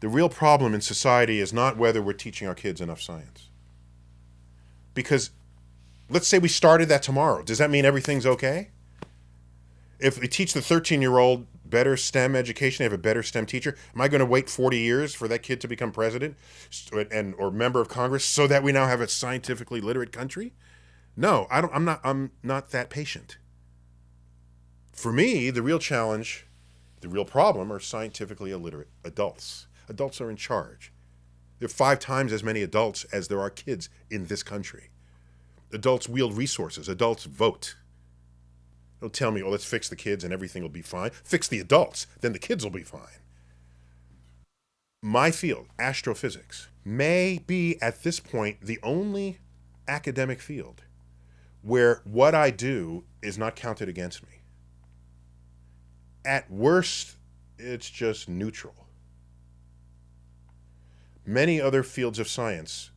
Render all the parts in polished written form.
The real problem in society is not whether we're teaching our kids enough science. Because let's say we started that tomorrow. Does that mean everything's okay? If we teach the 13-year-old better STEM education, they have a better STEM teacher, am I going to wait 40 years for that kid to become president and or member of Congress so that we now have a scientifically literate country? No, I don't I'm not that patient. For me, the real challenge, the real problem are scientifically illiterate adults. Adults are in charge. There are 5 times as many adults as there are kids in this country. Adults wield resources. Adults vote. Don't tell me, oh, let's fix the kids and everything will be fine. Fix the adults, then the kids will be fine. My field, astrophysics, may be at this point the only academic field where what I do is not counted against me. At worst, it's just neutral. Many other fields of science,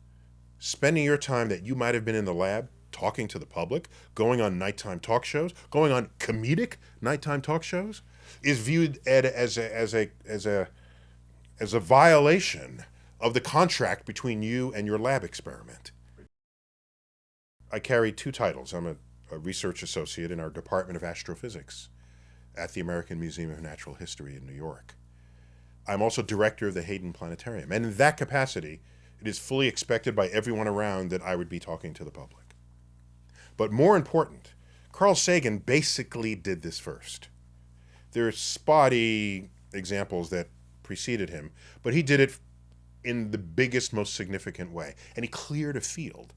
spending your time that you might have been in the lab talking to the public, going on nighttime talk shows, going on comedic nighttime talk shows, is viewed as a violation of the contract between you and your lab experiment. I carry 2 titles. I'm a research associate in our Department of Astrophysics at the American Museum of Natural History in New York. I'm also director of the Hayden Planetarium, and in that capacity, it is fully expected by everyone around that I would be talking to the public. But more important, Carl Sagan basically did this first. There are spotty examples that preceded him, but he did it in the biggest, most significant way. And he cleared a field.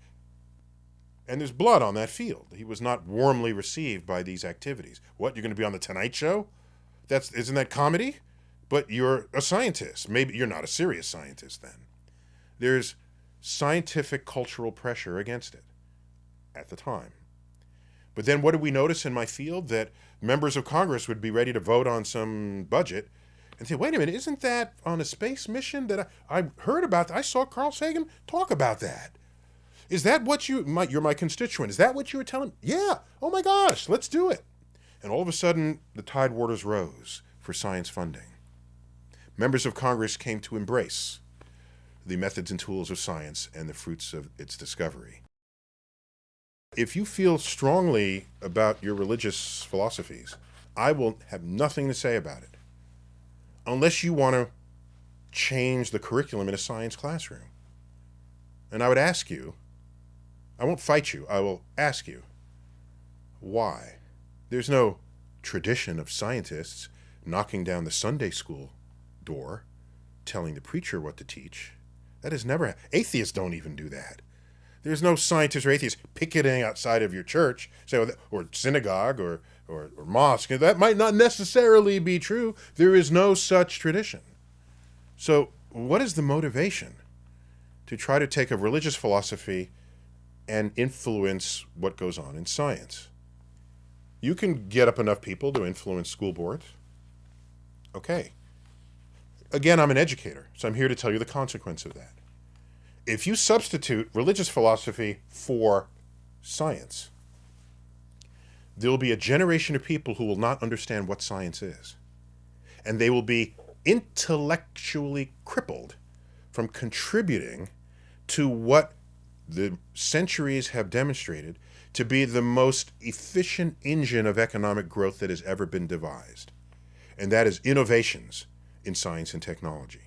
And there's blood on that field. He was not warmly received by these activities. What, you're going to be on the Tonight Show? Isn't that comedy? But you're a scientist. Maybe you're not a serious scientist then. There's scientific cultural pressure against it at the time. But then what did we notice in my field? That members of Congress would be ready to vote on some budget and say, wait a minute, isn't that on a space mission that I heard about? I saw Carl Sagan talk about that. Is that what you're my constituent? Is that what you were telling? Yeah. Oh my gosh, let's do it. And all of a sudden, the tide waters rose for science funding. Members of Congress came to embrace the methods and tools of science and the fruits of its discovery. If you feel strongly about your religious philosophies, I will have nothing to say about it unless you want to change the curriculum in a science classroom. And I would ask you, I won't fight you, I will ask you, why? There's no tradition of scientists knocking down the Sunday school door, telling the preacher what to teach. That has never, atheists don't even do that. There's no scientist or atheist picketing outside of your church, or synagogue, or mosque. That might not necessarily be true. There is no such tradition. So what is the motivation to try to take a religious philosophy and influence what goes on in science? You can get up enough people to influence school boards. Okay. Again, I'm an educator, so I'm here to tell you the consequence of that. If you substitute religious philosophy for science, there will be a generation of people who will not understand what science is. And they will be intellectually crippled from contributing to what the centuries have demonstrated to be the most efficient engine of economic growth that has ever been devised. And that is innovations in science and technology.